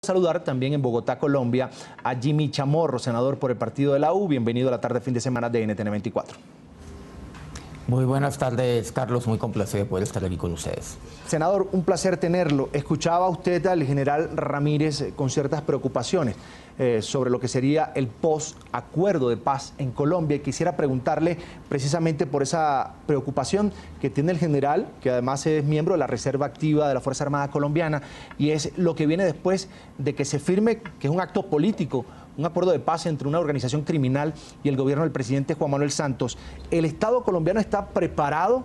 Saludar también en Bogotá, Colombia, a Jimmy Chamorro, senador por el partido de la U. Bienvenido a la tarde fin de semana de NTN 24. Muy buenas tardes, Carlos. Muy complacido de poder estar aquí con ustedes. Senador, un placer tenerlo. Escuchaba usted al general Ramírez con ciertas preocupaciones sobre lo que sería el post-acuerdo de paz en Colombia. Y quisiera preguntarle precisamente por esa preocupación que tiene el general, que además es miembro de la Reserva Activa de la Fuerza Armada Colombiana, y es lo que viene después de que se firme, que es un acto político, un acuerdo de paz entre una organización criminal y el gobierno del presidente Juan Manuel Santos. ¿El Estado colombiano está preparado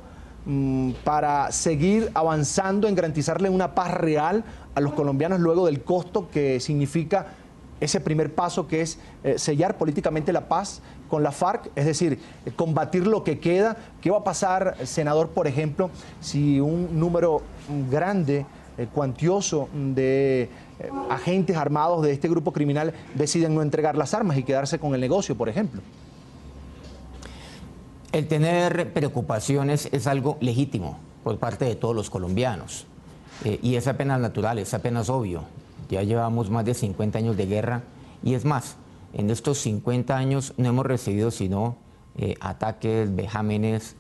para seguir avanzando en garantizarle una paz real a los colombianos luego del costo que significa ese primer paso, que es sellar políticamente la paz con la FARC, es decir, combatir lo que queda? ¿Qué va a pasar, senador, por ejemplo, si un número grande, cuantioso de agentes armados de este grupo criminal deciden no entregar las armas y quedarse con el negocio, por ejemplo? El tener preocupaciones es algo legítimo por parte de todos los colombianos y es apenas natural, es apenas obvio. Ya llevamos más de 50 años de guerra y es más, en estos 50 años no hemos recibido sino ataques, vejámenes,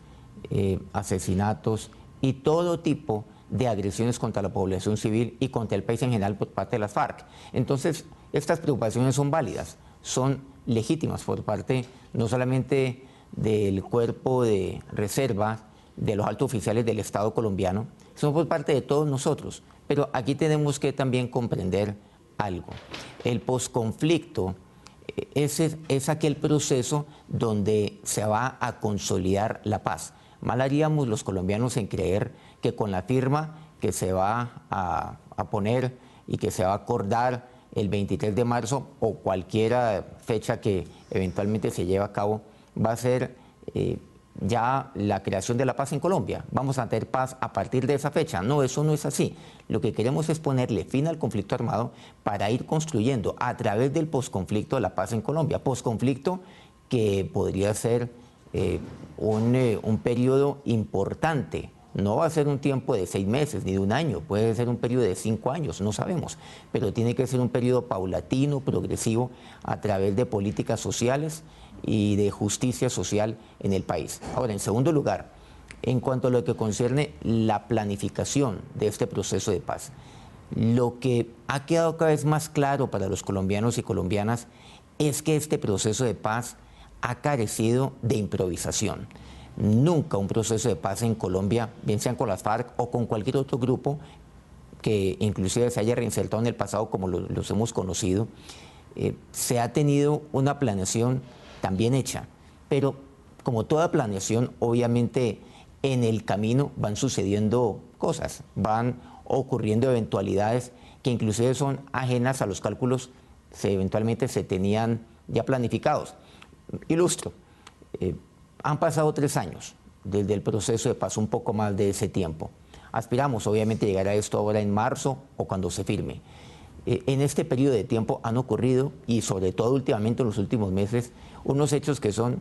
asesinatos y todo tipo de agresiones contra la población civil y contra el país en general por parte de las FARC. Entonces, estas preocupaciones son válidas, son legítimas por parte no solamente del cuerpo de reserva, de los altos oficiales del Estado colombiano, sino por parte de todos nosotros. Pero aquí tenemos que también comprender algo. El posconflicto es aquel proceso donde se va a consolidar la paz. Mal haríamos los colombianos en creer que con la firma que se va a poner y que se va a acordar el 23 de marzo o cualquier fecha que eventualmente se lleve a cabo, va a ser ya la creación de la paz en Colombia. Vamos a tener paz a partir de esa fecha. No, eso no es así. Lo que queremos es ponerle fin al conflicto armado para ir construyendo a través del posconflicto la paz en Colombia. Posconflicto que podría ser un periodo importante. No va a ser un tiempo de 6 meses ni de un año, puede ser un periodo de 5 años, no sabemos, pero tiene que ser un periodo paulatino, progresivo, a través de políticas sociales y de justicia social en el país. Ahora, en segundo lugar, en cuanto a lo que concierne la planificación de este proceso de paz, lo que ha quedado cada vez más claro para los colombianos y colombianas es que este proceso de paz ha carecido de improvisación. Nunca un proceso de paz en Colombia, bien sean con las FARC o con cualquier otro grupo que inclusive se haya reinsertado en el pasado como los hemos conocido, se ha tenido una planeación tan bien hecha. Pero como toda planeación, obviamente en el camino van sucediendo cosas, van ocurriendo eventualidades que inclusive son ajenas a los cálculos que eventualmente se tenían ya planificados. Ilustro. Han pasado 3 años desde el proceso de paz, un poco más de ese tiempo. Aspiramos obviamente a llegar a esto ahora en marzo o cuando se firme. En este periodo de tiempo han ocurrido, y sobre todo últimamente en los últimos meses, unos hechos que son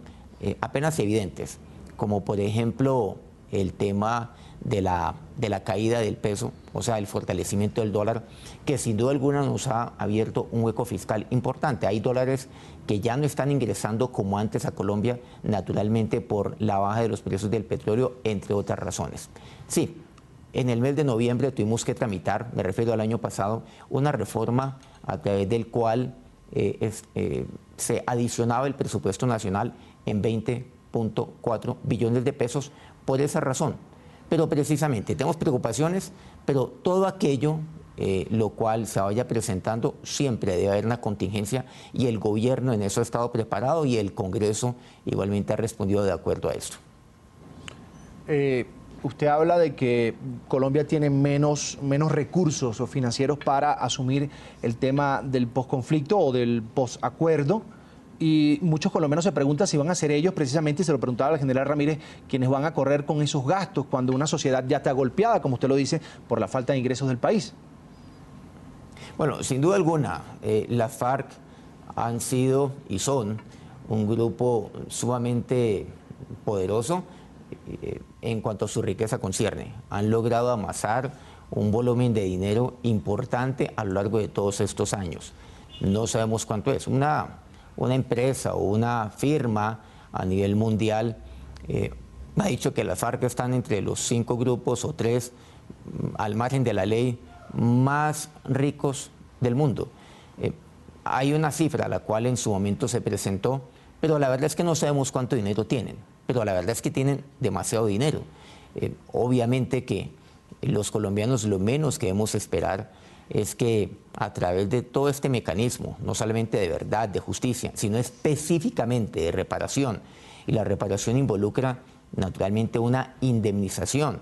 apenas evidentes, como por ejemplo el tema de la caída del peso, o sea, el fortalecimiento del dólar, que sin duda alguna nos ha abierto un hueco fiscal importante. Hay dólares que ya no están ingresando como antes a Colombia, naturalmente por la baja de los precios del petróleo, entre otras razones. Sí, en el mes de noviembre tuvimos que tramitar, me refiero al año pasado, una reforma a través del cual se adicionaba el presupuesto nacional en 20.4 billones de pesos por esa razón. Pero precisamente tenemos preocupaciones, pero todo aquello lo cual se vaya presentando, siempre debe haber una contingencia y el gobierno en eso ha estado preparado y el Congreso igualmente ha respondido de acuerdo a esto. Usted habla de que Colombia tiene menos recursos financieros para asumir el tema del posconflicto o del posacuerdo. Y muchos colombianos se preguntan si van a ser ellos, precisamente, y se lo preguntaba al general Ramírez, quienes van a correr con esos gastos cuando una sociedad ya está golpeada, como usted lo dice, por la falta de ingresos del país. Bueno, sin duda alguna, las FARC han sido y son un grupo sumamente poderoso en cuanto a su riqueza concierne. Han logrado amasar un volumen de dinero importante a lo largo de todos estos años. No sabemos cuánto es. Una empresa o una firma a nivel mundial ha dicho que las FARC están entre los 5 grupos o 3 al margen de la ley más ricos del mundo. Hay una cifra a la cual en su momento se presentó, pero la verdad es que no sabemos cuánto dinero tienen, pero la verdad es que tienen demasiado dinero. Obviamente que los colombianos lo menos que debemos esperar es que a través de todo este mecanismo, no solamente de verdad, de justicia, sino específicamente de reparación, y la reparación involucra naturalmente una indemnización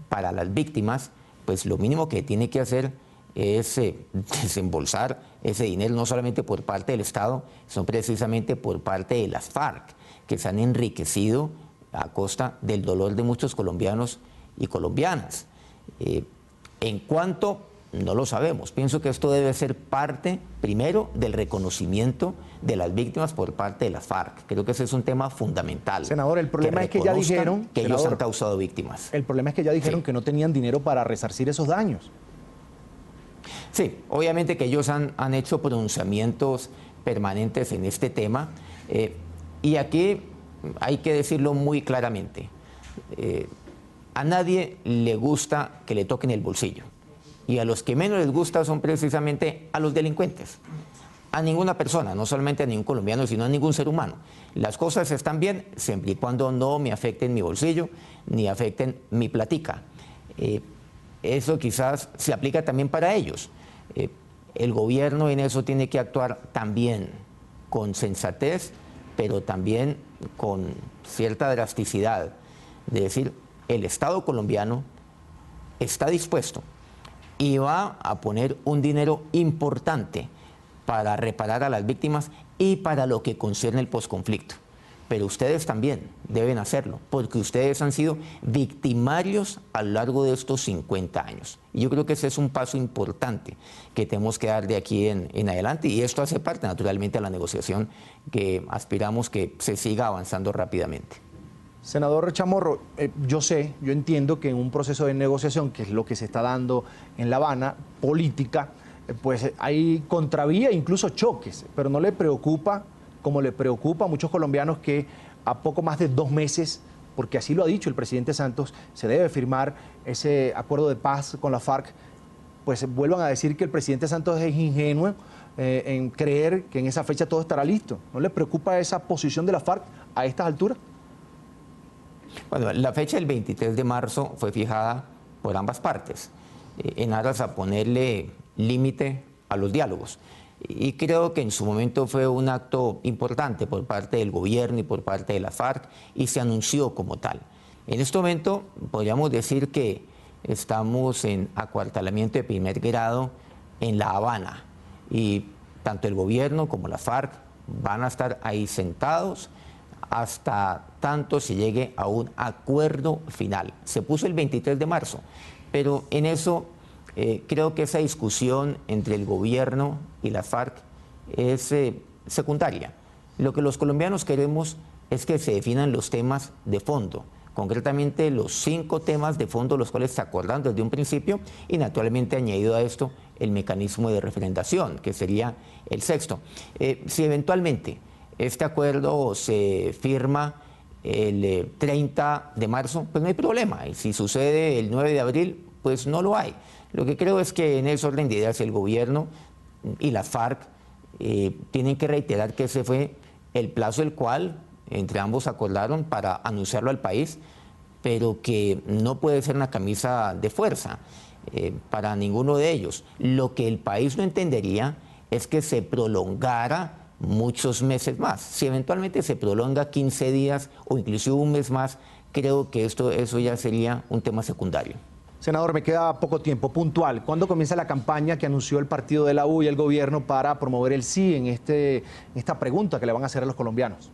para las víctimas, pues lo mínimo que tiene que hacer es desembolsar ese dinero no solamente por parte del Estado, sino precisamente por parte de las FARC, que se han enriquecido a costa del dolor de muchos colombianos y colombianas. En cuanto, no lo sabemos. Pienso que esto debe ser parte, primero, del reconocimiento de las víctimas por parte de las FARC. Creo que ese es un tema fundamental. Senador, el problema es que ya dijeron que ellos han causado víctimas. El problema es que ya dijeron que no tenían dinero para resarcir esos daños. Sí, obviamente que ellos han hecho pronunciamientos permanentes en este tema. Y aquí hay que decirlo muy claramente. A nadie le gusta que le toquen el bolsillo. Y a los que menos les gusta son precisamente a los delincuentes. A ninguna persona, no solamente a ningún colombiano, sino a ningún ser humano. Las cosas están bien siempre y cuando no me afecten mi bolsillo ni afecten mi platica. Eso quizás se aplica también para ellos. El gobierno en eso tiene que actuar también con sensatez, pero también con cierta drasticidad. De decir, el Estado colombiano está dispuesto y va a poner un dinero importante para reparar a las víctimas y para lo que concierne el posconflicto. Pero ustedes también deben hacerlo, porque ustedes han sido victimarios a lo largo de estos 50 años. Y yo creo que ese es un paso importante que tenemos que dar de aquí en adelante, y esto hace parte naturalmente de la negociación que aspiramos que se siga avanzando rápidamente. Senador Chamorro, yo entiendo que en un proceso de negociación, que es lo que se está dando en La Habana, política, pues hay contravía, incluso choques, pero no le preocupa, como le preocupa a muchos colombianos, que a poco más de 2 meses, porque así lo ha dicho el presidente Santos, se debe firmar ese acuerdo de paz con la FARC, pues vuelvan a decir que el presidente Santos es ingenuo en creer que en esa fecha todo estará listo. ¿No le preocupa esa posición de la FARC a estas alturas? Bueno, la fecha del 23 de marzo fue fijada por ambas partes, en aras a ponerle límite a los diálogos. Y creo que en su momento fue un acto importante por parte del gobierno y por parte de la FARC, y se anunció como tal. En este momento podríamos decir que estamos en acuartelamiento de primer grado en La Habana, y tanto el gobierno como la FARC van a estar ahí sentados hasta tanto se llegue a un acuerdo final. Se puso el 23 de marzo, pero en eso creo que esa discusión entre el gobierno y la FARC es secundaria. Lo que los colombianos queremos es que se definan los temas de fondo, concretamente los 5 temas de fondo los cuales se acordaron desde un principio, y naturalmente añadido a esto el mecanismo de refrendación, que sería el 6º. Si eventualmente este acuerdo se firma el 30 de marzo, pues no hay problema, y si sucede el 9 de abril, pues no lo hay. Lo que creo es que en ese orden de ideas el gobierno y la FARC tienen que reiterar que ese fue el plazo el cual entre ambos acordaron para anunciarlo al país, pero que no puede ser una camisa de fuerza para ninguno de ellos. Lo que el país no entendería es que se prolongara muchos meses más. Si eventualmente se prolonga 15 días o inclusive un mes más, creo que eso ya sería un tema secundario. Senador, me queda poco tiempo. Puntual, ¿cuándo comienza la campaña que anunció el partido de la U y el gobierno para promover el sí en esta pregunta que le van a hacer a los colombianos?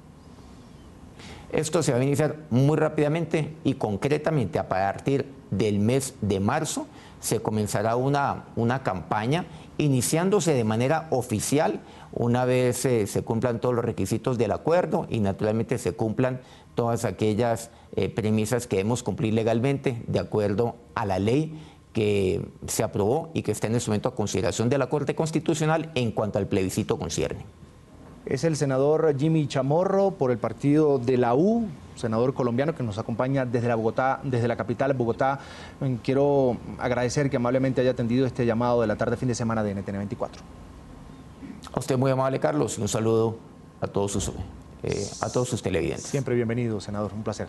Esto se va a iniciar muy rápidamente y concretamente a partir del mes de marzo se comenzará una campaña iniciándose de manera oficial una vez se cumplan todos los requisitos del acuerdo y naturalmente se cumplan todas aquellas premisas que debemos cumplir legalmente de acuerdo a la ley que se aprobó y que está en este momento a consideración de la Corte Constitucional en cuanto al plebiscito concierne. Es el senador Jimmy Chamorro por el partido de la U, senador colombiano que nos acompaña desde Bogotá, desde la capital Bogotá. Quiero agradecer que amablemente haya atendido este llamado de la tarde fin de semana de NTN 24. A usted muy amable, Carlos, y un saludo a todos sus televidentes. Siempre bienvenido, senador, un placer.